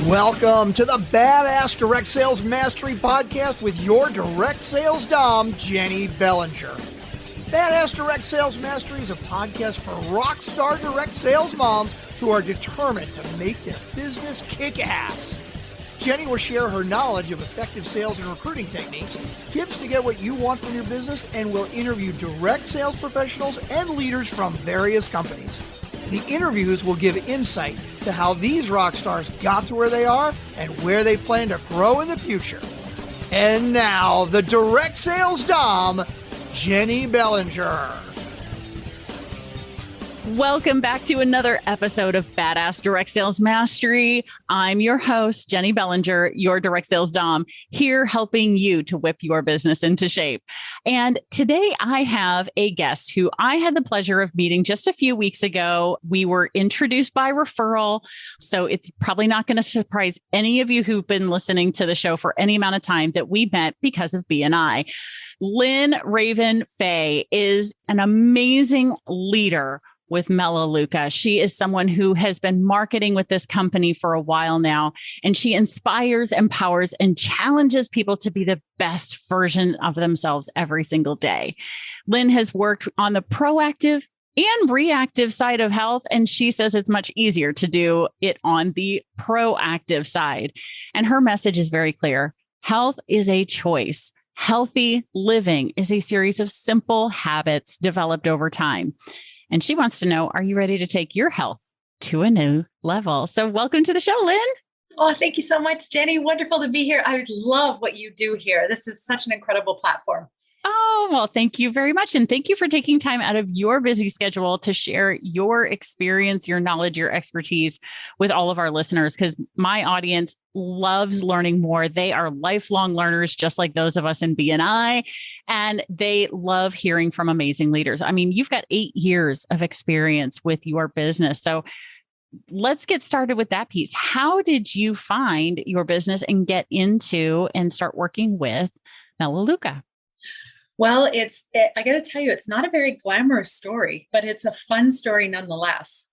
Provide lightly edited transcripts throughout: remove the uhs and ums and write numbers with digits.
Welcome to the Badass Direct Sales Mastery Podcast with your direct sales dom, Jennie Bellinger. Badass Direct Sales Mastery is a podcast for rock star direct sales moms who are determined to make their business kick ass. Jennie will share her knowledge of effective sales and recruiting techniques, tips to get what you want from your business, and will interview direct sales professionals and leaders from various companies. The interviews will give insight to how these rock stars got to where they are and where they plan to grow in the future. And now, the direct sales dom, Jennie Bellinger. Welcome back to another episode of Badass Direct Sales Mastery. I'm your host, Jennie Bellinger, your direct sales dom, here helping you to whip your business into shape. And today I have a guest who I had the pleasure of meeting just a few weeks ago. We were introduced by referral, so it's probably not going to surprise any of you who've been listening to the show for any amount of time that we met because of BNI. Lynne Raven Fahey is an amazing leader with Melaleuca. She is someone who has been marketing with this company for a while now, and she inspires, empowers, and challenges people to be the best version of themselves every single day. Lynne has worked on the proactive and reactive side of health, and she says it's much easier to do it on the proactive side. And her message is very clear. Health is a choice. Healthy living is a series of simple habits developed over time. And she wants to know, are you ready to take your health to a new level? So welcome to the show, Lynne. Oh, thank you so much, Jennie. Wonderful to be here. I would love what you do here. This is such an incredible platform. Oh, well, thank you very much. And thank you for taking time out of your busy schedule to share your experience, your knowledge, your expertise with all of our listeners, because my audience loves learning more. They are lifelong learners, just like those of us in BNI, and they love hearing from amazing leaders. I mean, you've got 8 years of experience with your business. So let's get started with that piece. How did you find your business and get into and start working with Melaleuca? Well, I got to tell you, it's not a very glamorous story, but it's a fun story nonetheless.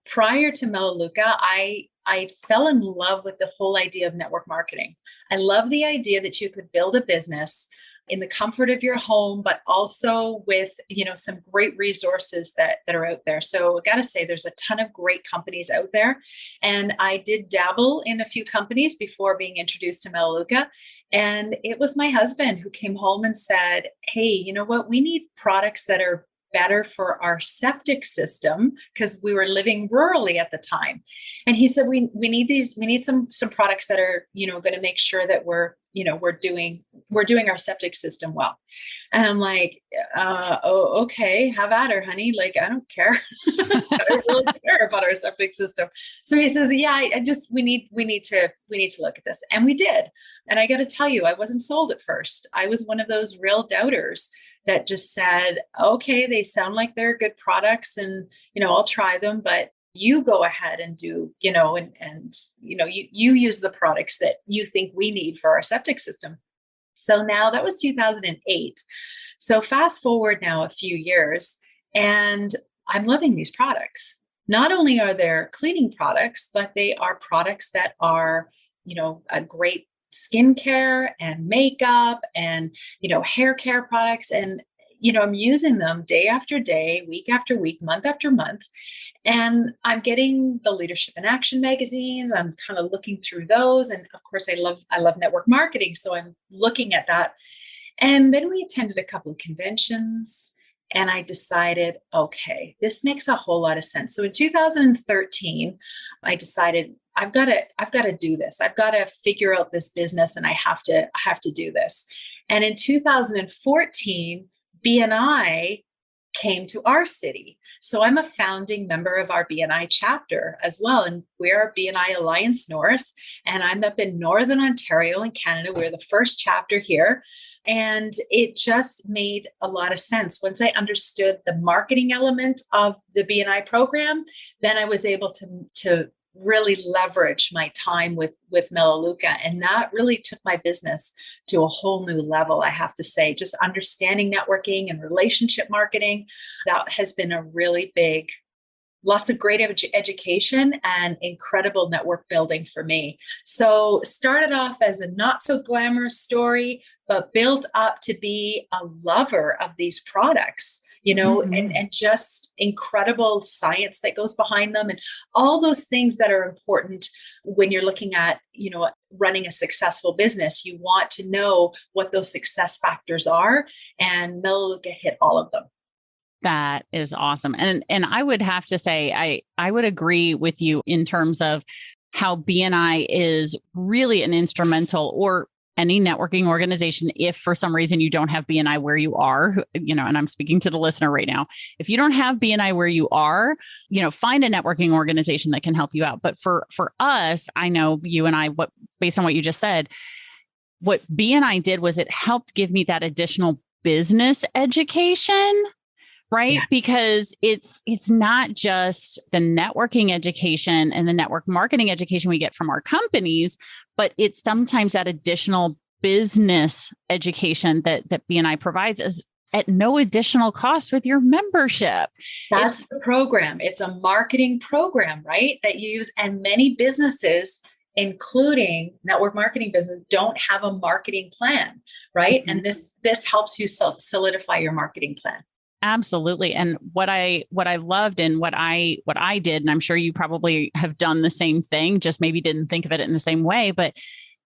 Prior to Melaleuca, I fell in love with the whole idea of network marketing. I love the idea that you could build a business in the comfort of your home, but also with, some great resources that are out there. So I got to say, there's a ton of great companies out there. And I did dabble in a few companies before being introduced to Melaleuca. And it was my husband who came home and said, hey, you know what? We need products that are better for our septic system, because we were living rurally at the time. And he said, we need some products that are, going to make sure that we're doing our septic system well. And I'm like, oh, okay, have at her, honey. Like, I don't care. I don't really care about our septic system. So he says, yeah, we need to look at this. And we did. And I got to tell you, I wasn't sold at first. I was one of those real doubters that just said, okay, they sound like they're good products and, I'll try them, but you go ahead and do, you use the products that you think we need for our septic system. So now that was 2008. So fast forward now a few years, and I'm loving these products. Not only are they cleaning products, but they are products that are, a great skincare and makeup and, hair care products. And, I'm using them day after day, week after week, month after month. And I'm getting the Leadership in Action magazines. I'm kind of looking through those. And of course, I love network marketing. So I'm looking at that. And then we attended a couple of conventions. And I decided, okay, this makes a whole lot of sense. So in 2013, I decided I've got to do this. I've got to figure out this business, and I have to do this. And in 2014, BNI came to our city. So I'm a founding member of our BNI chapter as well. And we're BNI Alliance North, and I'm up in Northern Ontario in Canada. We're the first chapter here. And it just made a lot of sense. Once I understood the marketing element of the BNI program, then I was able to really leverage my time with Melaleuca. And that really took my business to a whole new level, I have to say. Just understanding networking and relationship marketing, that has been a really big lots of great education and incredible network building for me. So started off as a not so glamorous story, but built up to be a lover of these products, and just incredible science that goes behind them and all those things that are important when you're looking at, running a successful business. You want to know what those success factors are, and Melaleuca hit all of them. That is awesome. And I would have to say, I would agree with you in terms of how BNI is really an instrumental, or any networking organization, if for some reason you don't have BNI where you are, and I'm speaking to the listener right now, if you don't have BNI where you are, find a networking organization that can help you out. But for us, I know you and I, based on what you just said, what BNI did was it helped give me that additional business education. Right. Yeah. Because it's not just the networking education and the network marketing education we get from our companies, but it's sometimes that additional business education that BNI provides is at no additional cost with your membership. That's the program. It's a marketing program, right? That you use. And many businesses, including network marketing business, don't have a marketing plan, right? Mm-hmm. And this helps you solidify your marketing plan. Absolutely. And what I loved and what I did, and I'm sure you probably have done the same thing, just maybe didn't think of it in the same way, but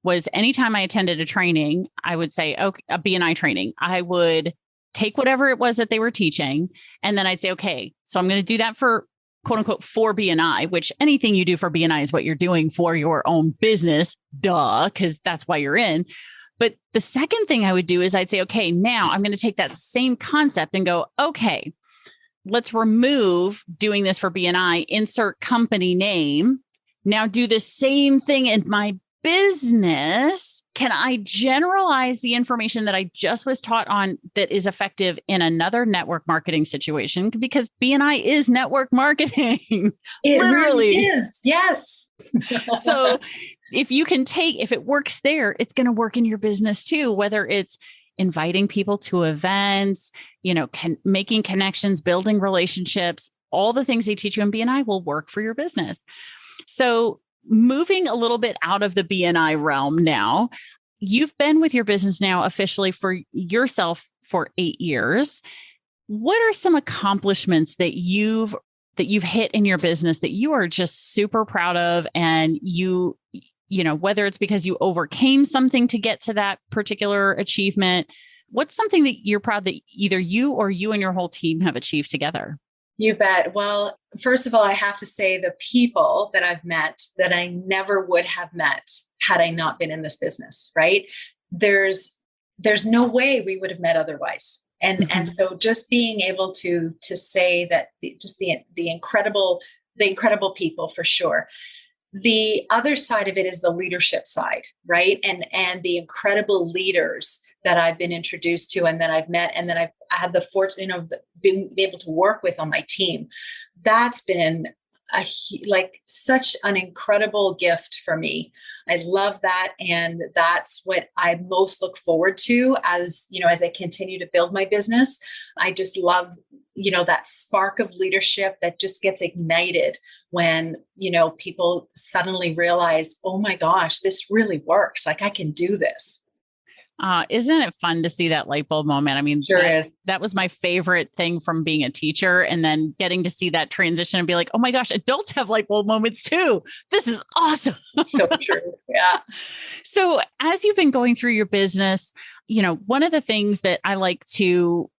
was anytime I attended a training, I would say, okay, a BNI training, I would take whatever it was that they were teaching. And then I'd say, okay, so I'm going to do that for quote unquote for BNI, which anything you do for BNI is what you're doing for your own business, because that's why you're in. But the second thing I would do is I'd say, okay, now I'm going to take that same concept and go, okay, let's remove doing this for BNI, insert company name. Now do the same thing in my business. Can I generalize the information that I just was taught on that is effective in another network marketing situation? Because BNI is network marketing. It literally is. Yes. So if it works there, it's going to work in your business too, whether it's inviting people to events, making connections, building relationships, all the things they teach you in BNI will work for your business. So moving a little bit out of the BNI realm now, you've been with your business now officially for yourself for 8 years. What are some accomplishments that you've hit in your business that you are just super proud of, and whether it's because you overcame something to get to that particular achievement, what's something that you're proud that either you or you and your whole team have achieved together? You bet. Well, first of all, I have to say the people that I've met that I never would have met had I not been in this business, right? There's no way we would have met otherwise. And so just being able to say that the incredible people for sure. The other side of it is the leadership side, right? And the incredible leaders that I've been introduced to and that I've met and that I had the fortune of being able to work with on my team. That's been such an incredible gift for me. I love that. And that's what I most look forward to as I continue to build my business. I just love, that spark of leadership that just gets ignited when, people suddenly realize, oh my gosh, this really works. Like I can do this. Isn't it fun to see that light bulb moment? I mean, sure that was my favorite thing from being a teacher, and then getting to see that transition and be like, oh my gosh, adults have light bulb moments too. This is awesome. So true. Yeah. So as you've been going through your business, one of the things that I like to,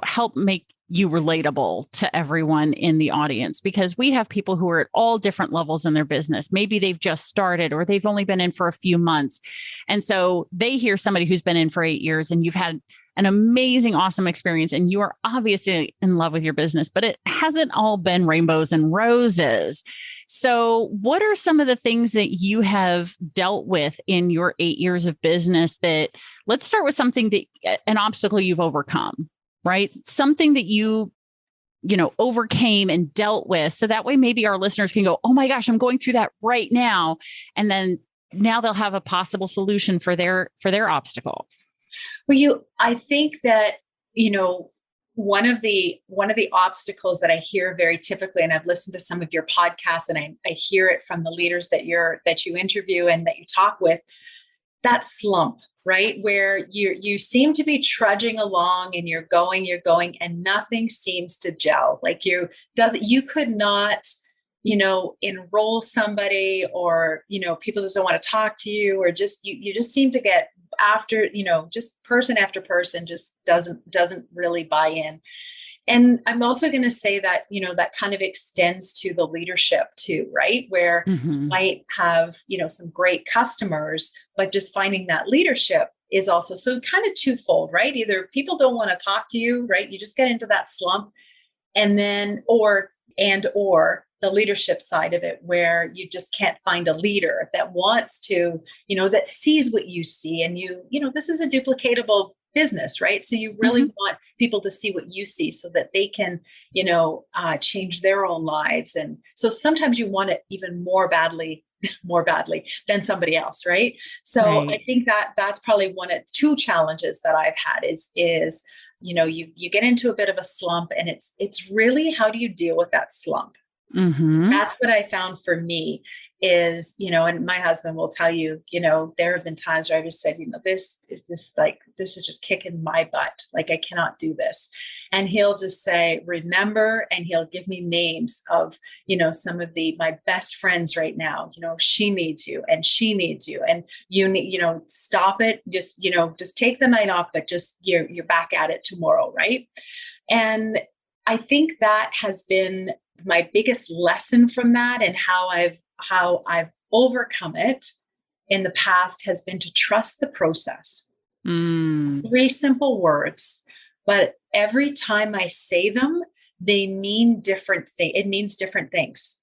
help make you relatable to everyone in the audience, because we have people who are at all different levels in their business. Maybe they've just started or they've only been in for a few months. And so they hear somebody who's been in for 8 years and you've had an amazing, awesome experience and you are obviously in love with your business, but it hasn't all been rainbows and roses. So what are some of the things that you have dealt with in your 8 years of business let's start with something an obstacle you've overcome, right? Something that you overcame and dealt with. So that way, maybe our listeners can go, oh my gosh, I'm going through that right now. And then now they'll have a possible solution for their obstacle. Well, I think that, one of the obstacles that I hear very typically, and I've listened to some of your podcasts, and I hear it from the leaders that you interview and that you talk with, that slump, right? Where you seem to be trudging along and you're going, and nothing seems to gel. Like you could not, enroll somebody, or, people just don't want to talk to you, or just, you just seem to get after, just person after person just doesn't really buy in. And I'm also going to say that, that kind of extends to the leadership too, right? Where you might have, some great customers, but just finding that leadership is also so kind of twofold, right? Either people don't want to talk to you, right? You just get into that slump, and then, or the leadership side of it, where you just can't find a leader that wants to, that sees what you see, and this is a duplicatable business, right? So you really want people to see what you see so that they can, change their own lives. And so sometimes you want it even more badly than somebody else, right? So right. I think that's probably two challenges that I've had is you get into a bit of a slump, and it's really, how do you deal with that slump? That's what I found for me is, and my husband will tell you, there have been times where I just said, this is just kicking my butt. Like, I cannot do this. And he'll just say, remember, and he'll give me names of, some of my best friends right now, she needs you, and she needs you, and you need, stop it. Just take the night off, but just, you're back at it tomorrow. Right. And I think that has been my biggest lesson from that, and how I've overcome it in the past has been to trust the process. 3 simple words, but every time I say them, they mean different things. It means different things.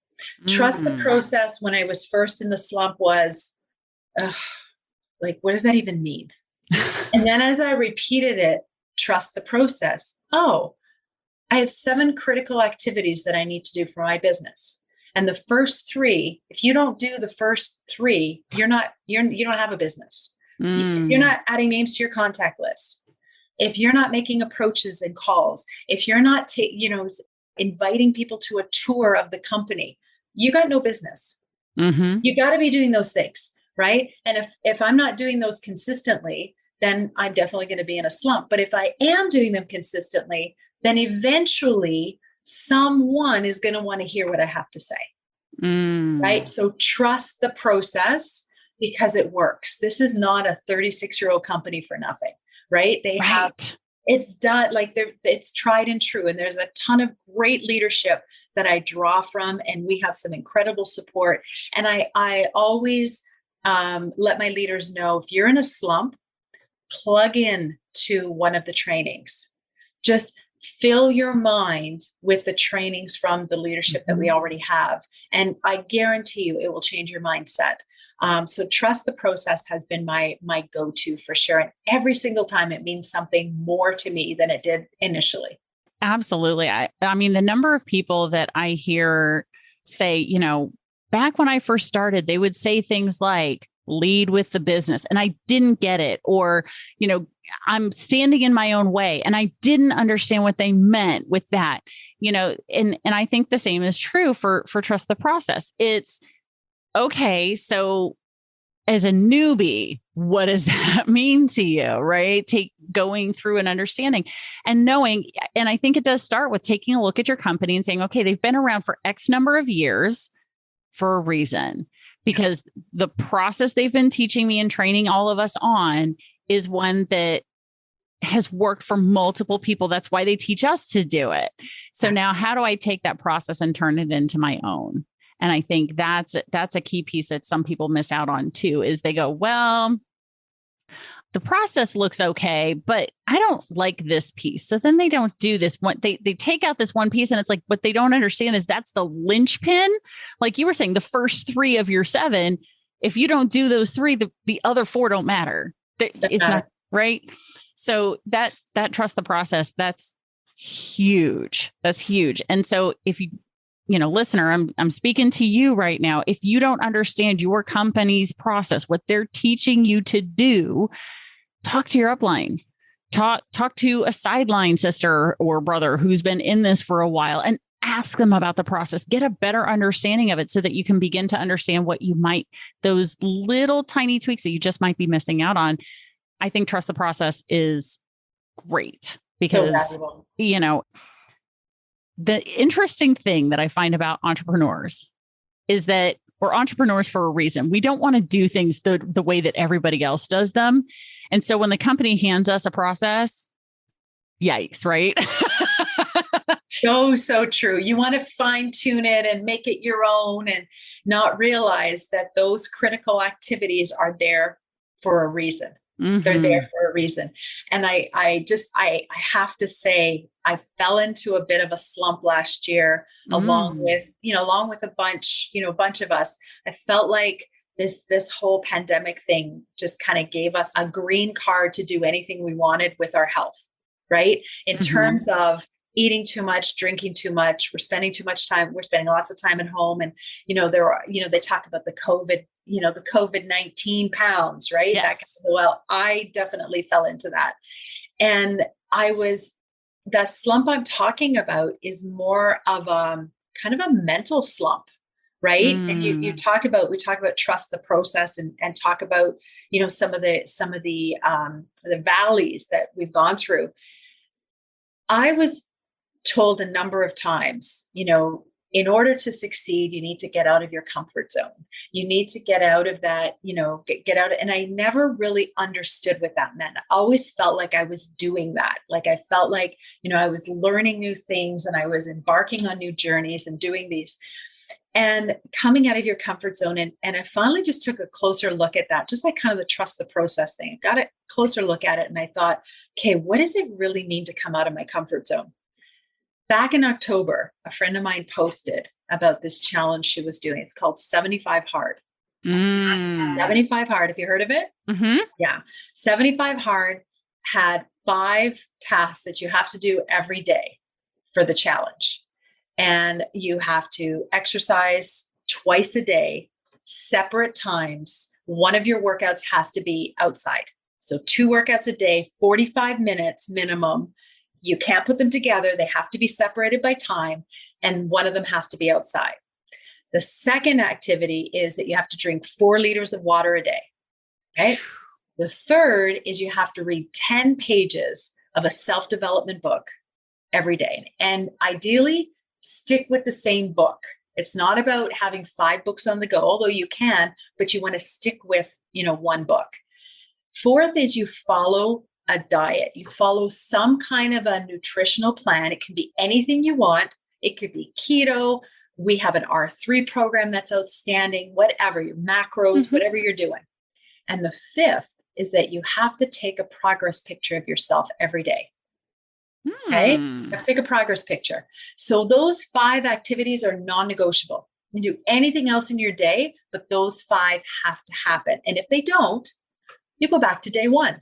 Trust the process when I was first in the slump was, like, what does that even mean? And then as I repeated it, trust the process. Oh, I have 7 critical activities that I need to do for my business. And the first 3, if you don't do the first 3, you don't have a business. You're not adding names to your contact list. If you're not making approaches and calls, if you're not inviting people to a tour of the company, you got no business. You got to be doing those things, right? And if I'm not doing those consistently, then I'm definitely going to be in a slump. But if I am doing them consistently, then eventually someone is going to want to hear what I have to say. Right? So trust the process, because it works. This is not a 36-year-old company for nothing, right? It's done, like it's tried and true. And there's a ton of great leadership that I draw from, and we have some incredible support. And I always let my leaders know, if you're in a slump, plug in to one of the trainings. Just fill your mind with the trainings from the leadership that we already have. And I guarantee you it will change your mindset. So trust the process has been my go-to for sure. And every single time it means something more to me than it did initially. Absolutely. I mean, the number of people that I hear say, back when I first started, they would say things like, lead with the business. And I didn't get it. Or, I'm standing in my own way. And I didn't understand what they meant with that, and I think the same is true for trust the process. It's okay. So as a newbie, what does that mean to you? Right. Going through and understanding and knowing. And I think it does start with taking a look at your company and saying, okay, they've been around for X number of years for a reason, because the process they've been teaching me and training all of us on is one that has worked for multiple people. That's why they teach us to do it. So now how do I take that process and turn it into my own? And I think that's a key piece that some people miss out on too, is they go, well, the process looks okay, but I don't like this piece. So then they don't do this one. They take out this one piece, and it's like, what they don't understand is that's the linchpin. Like you were saying, the first 3 of your 7, if you don't do those 3, the other 4 don't matter. It's not right. So that trust the process, that's huge. That's huge. And so if listener, I'm speaking to you right now. If you don't understand your company's process, what they're teaching you to do, talk to your upline. Talk to a sideline sister or brother who's been in this for a while and ask them about the process. Get a better understanding of it so that you can begin to understand what you might, those little tiny tweaks that you just might be missing out on. I think trust the process is great because, you know, the interesting thing that I find about entrepreneurs is that we're entrepreneurs for a reason. We don't want to do things the way that everybody else does them. And so when the company hands us a process, yikes, right? So true. You want to fine tune it and make it your own and not realize that those critical activities are there for a reason. Mm-hmm. They're there for a reason. And I have to say, I fell into a bit of a slump last year, along with a bunch of us. I felt like this whole pandemic thing just kind of gave us a green card to do anything we wanted with our health, right? In terms of eating too much, drinking too much, we're spending too much time. We're spending lots of time at home. And, they talk about the COVID-19 pounds, right? Yes. Well, I definitely fell into that. And that slump I'm talking about is more of a kind of a mental slump, right? And we talk about trust the process and talk about, some of the valleys that we've gone through. I was told a number of times, in order to succeed, you need to get out of your comfort zone. You need to get out of that, get out. And I never really understood what that meant. I always felt like I was doing that. Like I felt like, I was learning new things and I was embarking on new journeys and doing these and coming out of your comfort zone. And I finally just took a closer look at that, just like kind of the trust the process thing. I got a closer look at it. And I thought, okay, what does it really mean to come out of my comfort zone? Back in October, a friend of mine posted about this challenge she was doing. It's called 75 Hard. 75 Hard. Have you heard of it? Mm-hmm. Yeah. 75 Hard had 5 tasks that you have to do every day for the challenge. And you have to exercise twice a day, separate times. One of your workouts has to be outside. So 2 workouts a day, 45 minutes minimum. You can't put them together. They have to be separated by time. And one of them has to be outside. The second activity is that you have to drink 4 liters of water a day. Okay. The third is you have to read 10 pages of a self-development book every day. And ideally, stick with the same book. It's not about having 5 books on the go, although you can, but you want to stick with, one book. Fourth is you follow a diet. You follow some kind of a nutritional plan. It can be anything you want. It could be keto. We have an R3 program that's outstanding, whatever, your macros, whatever you're doing. And the fifth is that you have to take a progress picture of yourself every day. Okay? You have to take a progress picture. So those 5 activities are non-negotiable. You can do anything else in your day, but those 5 have to happen. And if they don't, you go back to day 1.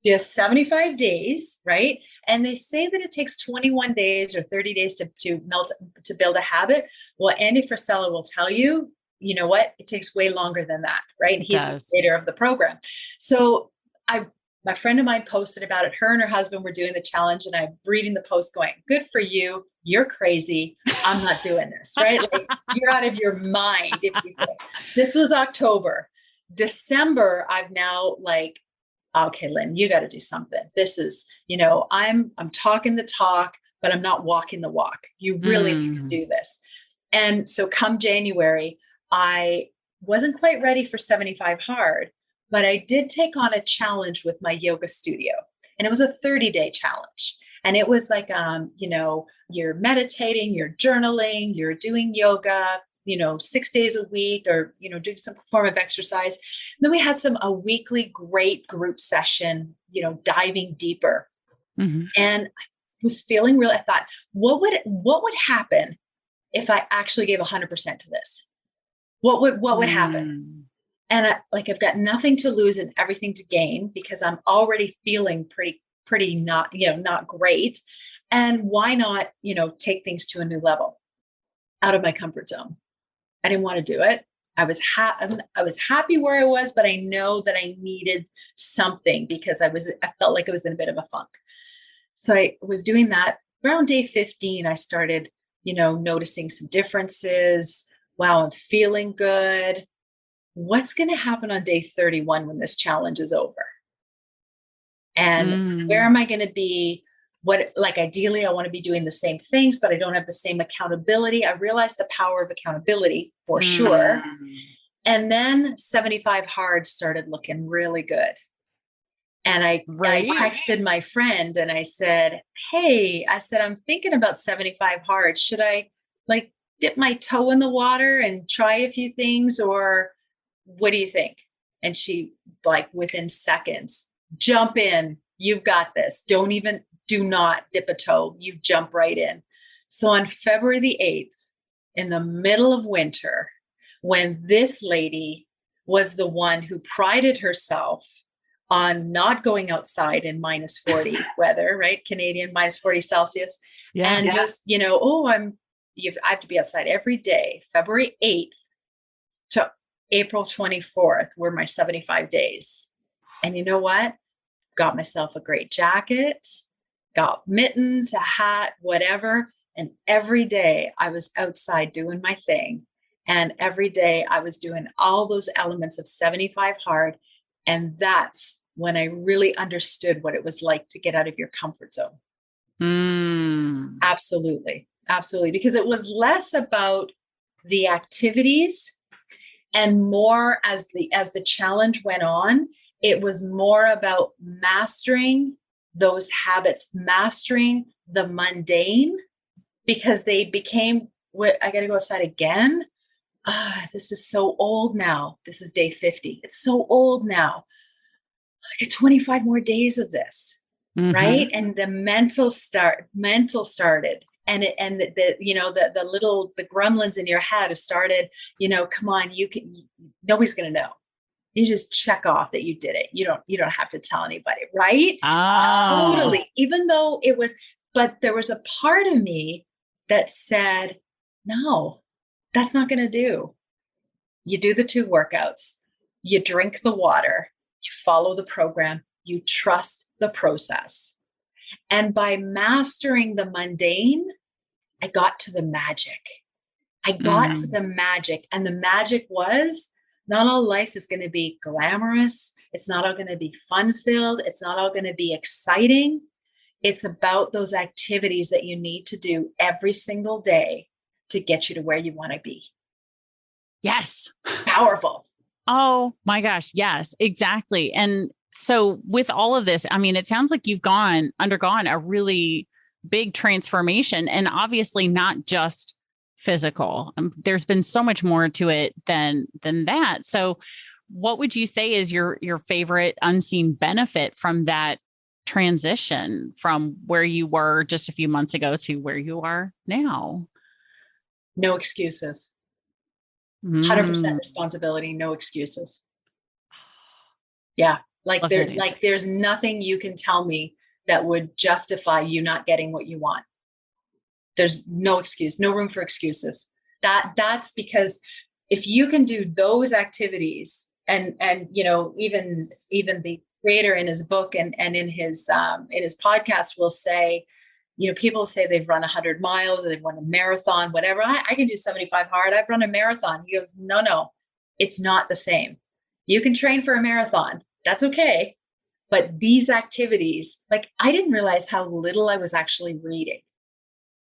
You have 75 days, right? And they say that it takes 21 days or 30 days to build a habit. Well, Andy Frisella will tell you, you know what? It takes way longer than that, right? He's the creator of the program. So my friend of mine posted about it. Her and her husband were doing the challenge, and I'm reading the post going, good for you. You're crazy. I'm not doing this, right? Like, you're out of your mind. If you say this was October, December, I've now like, okay, Lynne, you got to do something. This is, I'm talking the talk, but I'm not walking the walk. You really need to do this. And so come January, I wasn't quite ready for 75 Hard, but I did take on a challenge with my yoga studio. And it was a 30-day challenge. And it was like, you're meditating, you're journaling, you're doing yoga, 6 days a week, or, doing some form of exercise. And then we had a weekly great group session, diving deeper. And I was feeling I thought, what would happen if I actually gave 100% to this? What would happen? And I've got nothing to lose and everything to gain, because I'm already feeling pretty not great. And why not, take things to a new level out of my comfort zone? I didn't want to do it. I was happy where I was, but I know that I needed something because I felt like I was in a bit of a funk. So I was doing that. Around day 15, I started, noticing some differences. Wow, I'm feeling good. What's going to happen on day 31 when this challenge is over? And where am I going to be? Ideally, I want to be doing the same things, but I don't have the same accountability. I realized the power of accountability for sure. And then 75 hard started looking really good. And I texted my friend and I said, hey, I'm thinking about 75 hard. Should I dip my toe in the water and try a few things, or what do you think? And she within seconds, jump in. You've got this. Do not dip a toe. You jump right in. So on February the 8th, in the middle of winter, when this lady was the one who prided herself on not going outside in minus 40 weather, right? Canadian minus 40 Celsius. Yeah, and just, I have to be outside every day. February 8th to April 24th were my 75 days. And you know what? Got myself a great jacket, got mittens, a hat, whatever. And every day I was outside doing my thing. And every day I was doing all those elements of 75 hard. And that's when I really understood what it was like to get out of your comfort zone. Absolutely. Absolutely. Because it was less about the activities and more as the challenge went on, it was more about mastering those habits, mastering the mundane, because they became I got to go outside again. This is so old now. This is day 50. It's so old now. I get 25 more days of this, right? And the mental started, and the gremlins in your head started. Come on, nobody's going to know. You just check off that you did it. You don't have to tell anybody, right? Totally. Even though but there was a part of me that said, no, that's not going to do. You do the 2 workouts, you drink the water, you follow the program, you trust the process. And by mastering the mundane, I got to the magic. And the magic was, not all life is going to be glamorous. It's not all going to be fun-filled. It's not all going to be exciting. It's about those activities that you need to do every single day to get you to where you want to be. Yes. Powerful. Oh my gosh. Yes, exactly. And so with all of this, I mean, it sounds like you've undergone a really big transformation, and obviously not just physical. There's been so much more to it than that. So what would you say is your favorite unseen benefit from that transition from where you were just a few months ago to where you are now? No excuses. 100% responsibility, no excuses. Yeah. There's nothing you can tell me that would justify you not getting what you want. There's no excuse, no room for excuses. That's because if you can do those activities and even the creator in his book and in his podcast will say, people say they've run 100 miles or they've run a marathon, whatever. I can do 75 hard. I've run a marathon. He goes, no, it's not the same. You can train for a marathon. That's okay. But these activities, I didn't realize how little I was actually reading,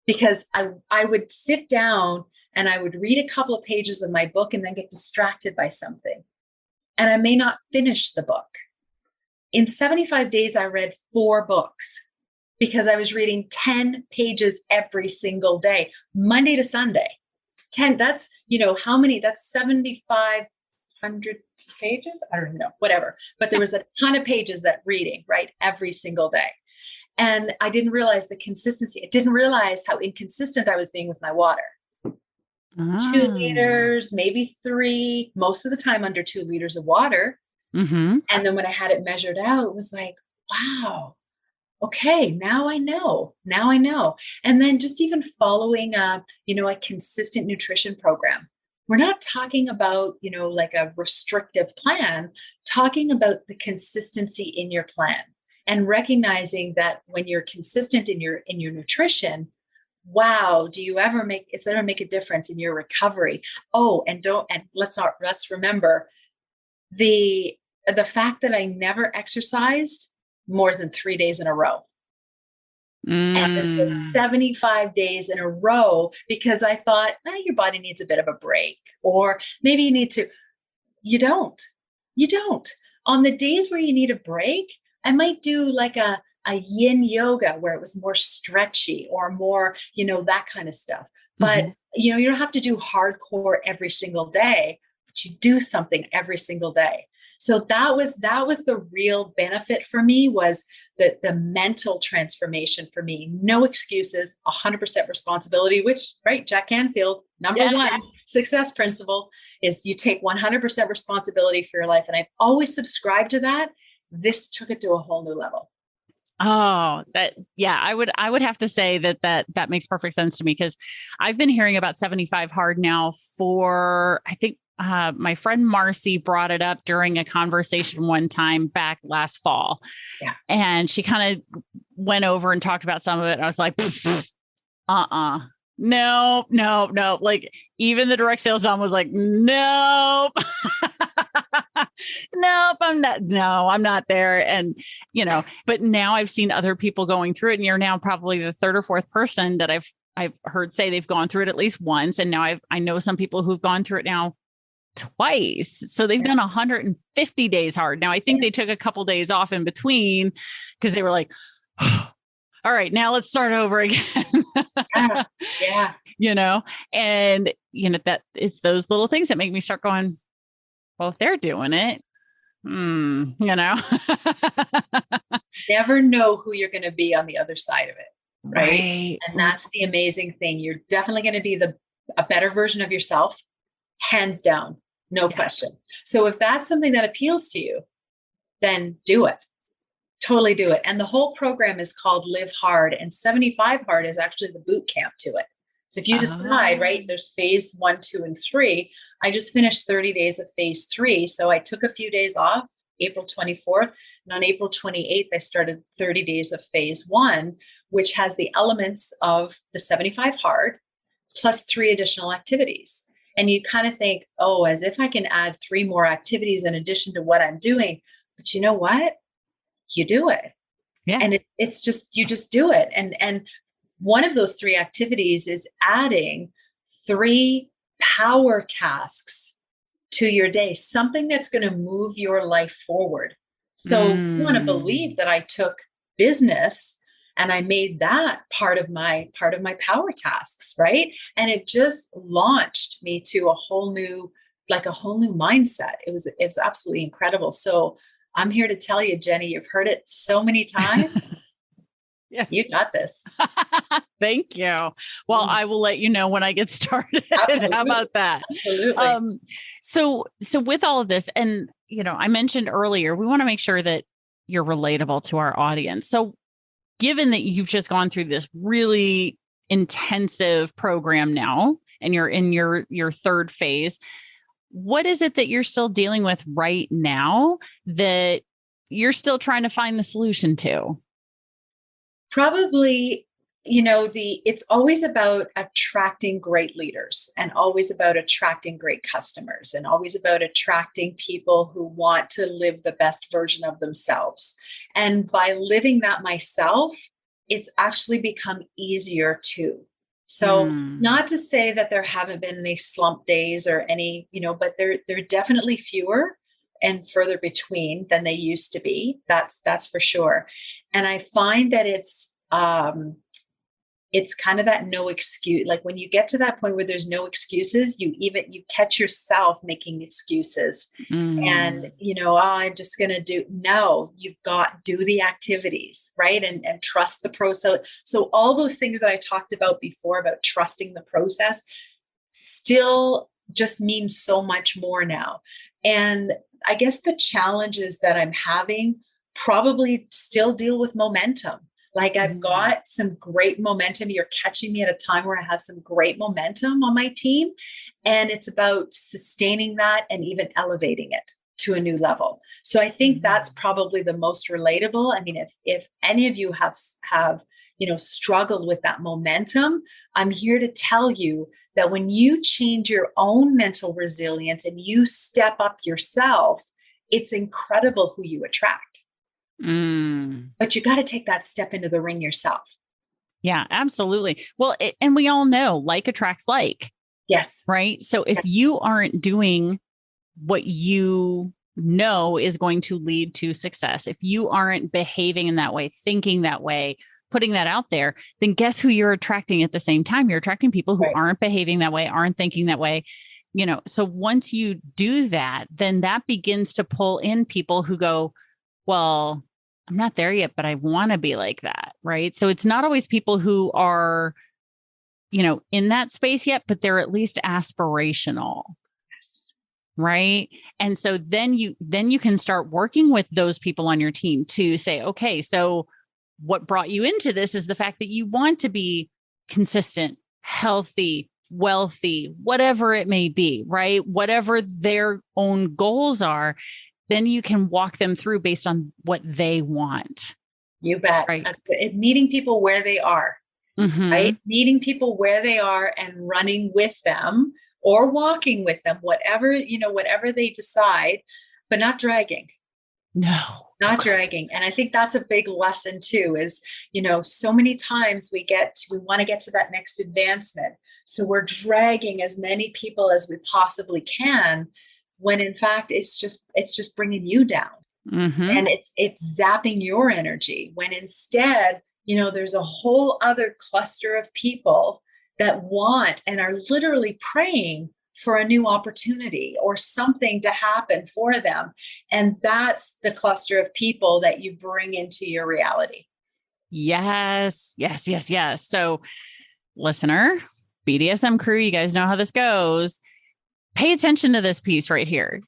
because I would sit down and I would read a couple of pages of my book and then get distracted by something. And I may not finish the book. In 75 days, I read 4 books, because I was reading 10 pages every single day, Monday to Sunday. 10, that's, how many? That's 7,500 pages? I don't know, whatever. But there was a ton of pages that reading, right? Every single day. And I didn't realize the consistency. I didn't realize how inconsistent I was being with my water. 2 liters, maybe 3, most of the time under 2 liters of water. And then when I had it measured out, it was like, wow. Okay, now I know. And then just even following a consistent nutrition program. We're not talking about, like a restrictive plan, talking about the consistency in your plan and recognizing that when you're consistent in your nutrition, wow, do you ever make a difference in your recovery? Oh, and let's remember the fact that I never exercised more than 3 days in a row. And this was 75 days in a row because I thought, your body needs a bit of a break, or maybe you don't. On the days where you need a break, I might do like a yin yoga where it was more stretchy or more, that kind of stuff. But, you don't have to do hardcore every single day, but you do something every single day. So that was the real benefit for me, was the mental transformation for me. No excuses, 100% responsibility, which, right, Jack Canfield, number one success principle is you take 100% responsibility for your life. And I've always subscribed to that. This took it to a whole new level. Oh, I would have to say that makes perfect sense to me, because I've been hearing about 75 hard now for, I think, my friend Marcy brought it up during a conversation one time back last fall. Yeah. And she kind of went over and talked about some of it. And I was like, no. Like, even the direct sales dom was like, nope, nope, I'm not there. And, but now I've seen other people going through it, and you're now probably the third or fourth person that I've heard say they've gone through it at least once. And now I know some people who've gone through it now twice. So they've done 150 days hard. Now I think they took a couple days off in between because they were like, all right, now let's start over again. Yeah. And that it's those little things that make me start going, well, if they're doing it, Never know who you're going to be on the other side of it. Right. And that's the amazing thing. You're definitely going to be a better version of yourself, hands down, no question. So if that's something that appeals to you, then do it. Totally do it. And the whole program is called Live Hard, and 75 Hard is actually the boot camp to it. So if you decide, right, there's phase 1, 2, and 3. I just finished 30 days of phase 3. So I took a few days off, April 24th. And on April 28th, I started 30 days of phase 1, which has the elements of the 75 Hard plus 3 additional activities. And you kind of think, as if I can add 3 more activities in addition to what I'm doing. But you know what? You do it. Yeah. And it's just, you just do it. And one of those 3 activities is adding 3 power tasks to your day, something that's going to move your life forward. So you want to believe that I took business and I made that part of my power tasks, right? And it just launched me to a whole new mindset. It was absolutely incredible. So I'm here to tell you, Jenny, you've heard it so many times. Yeah. You got this. Thank you. Well, I will let you know when I get started. How about that? Absolutely. So with all of this, and, I mentioned earlier, we want to make sure that you're relatable to our audience. So given that you've just gone through this really intensive program now, and you're in your third phase, what is it that you're still dealing with right now that you're still trying to find the solution to? Probably, it's always about attracting great leaders, and always about attracting great customers, and always about attracting people who want to live the best version of themselves. And by living that myself, it's actually become easier too. So not to say that there haven't been any slump days or any, but they're definitely fewer and further between than they used to be. That's for sure. And I find that it's kind of that no excuse. Like when you get to that point where there's no excuses, you catch yourself making excuses and, I'm just going to do the activities, right? And trust the process. So all those things that I talked about before about trusting the process still just means so much more now. And I guess the challenges that I'm having probably still deal with momentum. Like I've got some great momentum. You're catching me at a time where I have some great momentum on my team. And it's about sustaining that and even elevating it to a new level. So I think that's probably the most relatable. I mean, if any of you have struggled with that momentum, I'm here to tell you that when you change your own mental resilience and you step up yourself, it's incredible who you attract. But you got to take that step into the ring yourself. Yeah, absolutely. Well, and we all know like attracts like. Yes. Right. So if you aren't doing what you know is going to lead to success, if you aren't behaving in that way, thinking that way, putting that out there, then guess who you're attracting at the same time? You're attracting people who aren't behaving that way, aren't thinking that way. So once you do that, then that begins to pull in people who go, well, I'm not there yet, but I want to be like that. Right. So it's not always people who are, in that space yet, but they're at least aspirational. Yes. Right. And so then you can start working with those people on your team to say, okay, so what brought you into this is the fact that you want to be consistent, healthy, wealthy, whatever it may be, right? Whatever their own goals are, then you can walk them through based on what they want. You bet. Right. Meeting people where they are, right? Meeting people where they are and running with them or walking with them, whatever they decide, but not dragging. No. Not dragging. And I think that's a big lesson too, is, so many times we want to get to that next advancement. So we're dragging as many people as we possibly can, when in fact, it's just bringing you down. And it's zapping your energy, when instead, there's a whole other cluster of people that want and are literally praying for a new opportunity or something to happen for them. And that's the cluster of people that you bring into your reality. Yes. Yes, yes, yes. So listener, BDSM crew, you guys know how this goes. Pay attention to this piece right here.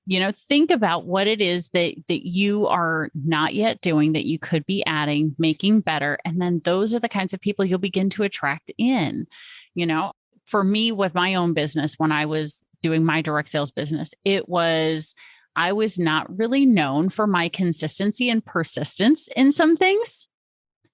Think about what it is that you are not yet doing that you could be adding, making better. And then those are the kinds of people you'll begin to attract in. For me, with my own business, when I was doing my direct sales business, I was not really known for my consistency and persistence in some things.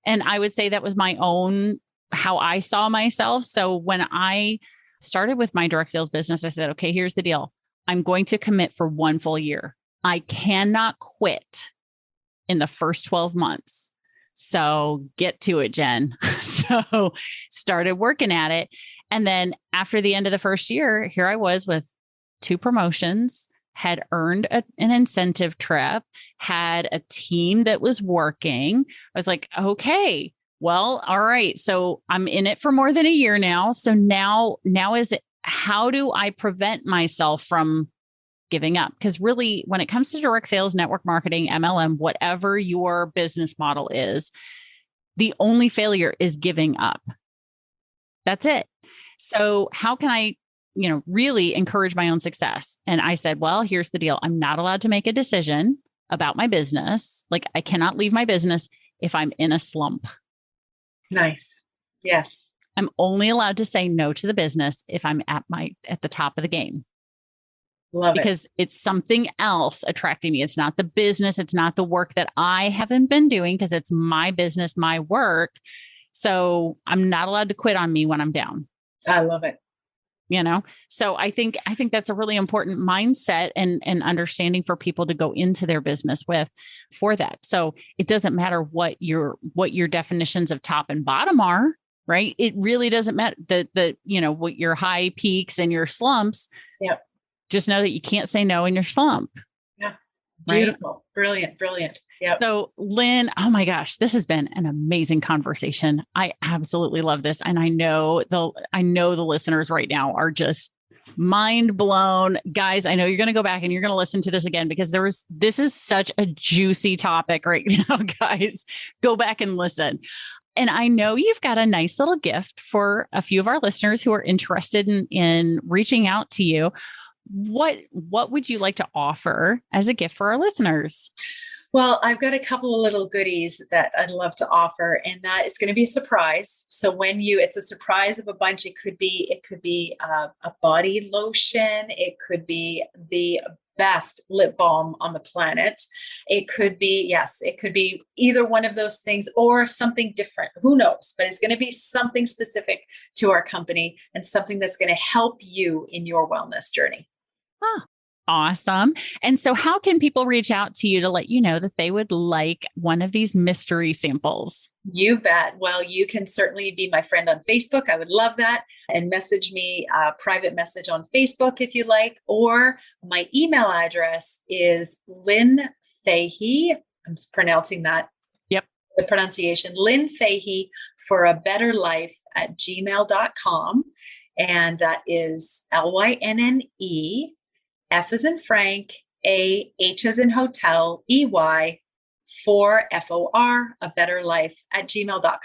And I would say that was my own, how I saw myself. So when I started with my direct sales business, I said, okay, here's the deal. I'm going to commit for 1 full year. I cannot quit in the first 12 months. So get to it, Jen. So started working at it. And then after the end of the first year, here I was with 2 promotions, had earned an incentive trip, had a team that was working. I was like, okay, well, all right. So I'm in it for more than a year now. So now is it, how do I prevent myself from giving up? Because really, when it comes to direct sales, network marketing, MLM, whatever your business model is, the only failure is giving up. That's it. So how can I, really encourage my own success? And I said, well, here's the deal. I'm not allowed to make a decision about my business. Like I cannot leave my business if I'm in a slump. Nice. Yes. I'm only allowed to say no to the business if I'm at the top of the game. Love it. Because it's something else attracting me. It's not the business. It's not the work that I haven't been doing, because it's my business, my work. So I'm not allowed to quit on me when I'm down. I love it. So I think that's a really important mindset and understanding for people to go into their business with for that. So it doesn't matter what your definitions of top and bottom are, right? It really doesn't matter what your high peaks and your slumps. Yep. Just know that you can't say no in your slump. Yeah. Beautiful. Right? Brilliant. Yep. So Lynne, oh my gosh, this has been an amazing conversation. I absolutely love this. And I know the listeners right now are just mind blown. Guys, I know you're going to go back and you're going to listen to this again, because this is such a juicy topic right now, guys. Go back and listen. And I know you've got a nice little gift for a few of our listeners who are interested in reaching out to you. What would you like to offer as a gift for our listeners? Well, I've got a couple of little goodies that I'd love to offer, and that is going to be a surprise. So it's a surprise of a bunch. It could be a body lotion. It could be the best lip balm on the planet. It could be either one of those things or something different. Who knows? But it's going to be something specific to our company and something that's going to help you in your wellness journey. Awesome. And so how can people reach out to you to let you know that they would like one of these mystery samples? You bet. Well, you can certainly be my friend on Facebook. I would love that. And message me a private message on Facebook if you like. Or my email address is Lynne Fahey. I'm pronouncing that. Yep. The pronunciation, Lynne Fahey for a better life at gmail.com. And that is LYNNE. F as in Frank, H as in hotel, EY, for FOR, a better life at gmail.com.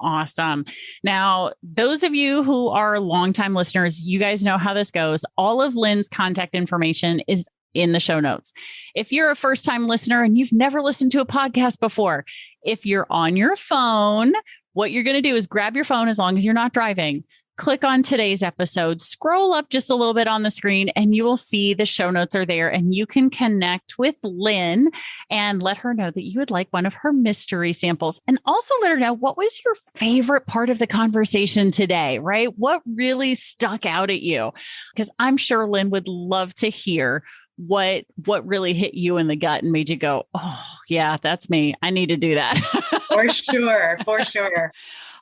Awesome. Now, those of you who are longtime listeners, you guys know how this goes. All of Lynne's contact information is in the show notes. If you're a first-time listener and you've never listened to a podcast before, if you're on your phone, what you're going to do is grab your phone as long as you're not driving. Click on today's episode, scroll up just a little bit on the screen, and you will see the show notes are there. And you can connect with Lynne and let her know that you would like one of her mystery samples. And also let her know what was your favorite part of the conversation today, right? What really stuck out at you? Because I'm sure Lynne would love to hear what really hit you in the gut and made you go, oh, yeah, that's me. I need to do that. For sure. For sure.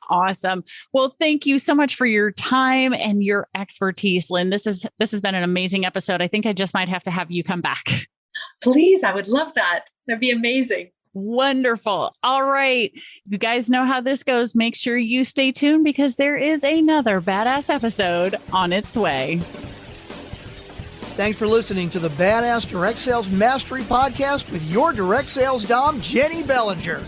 Awesome. Well, thank you so much for your time and your expertise, Lynne. This has been an amazing episode. I think I just might have to have you come back. Please, I would love that. That'd be amazing. Wonderful. All right. You guys know how this goes. Make sure you stay tuned because there is another badass episode on its way. Thanks for listening to the Badass Direct Sales Mastery Podcast with your direct sales dom, Jennie Bellinger.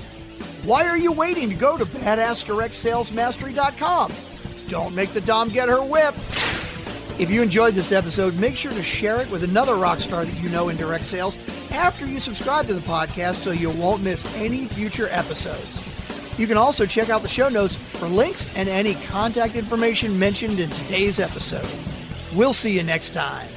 Why are you waiting to go to badassdirectsalesmastery.com? Don't make the dom get her whip. If you enjoyed this episode, make sure to share it with another rock star that you know in direct sales after you subscribe to the podcast so you won't miss any future episodes. You can also check out the show notes for links and any contact information mentioned in today's episode. We'll see you next time.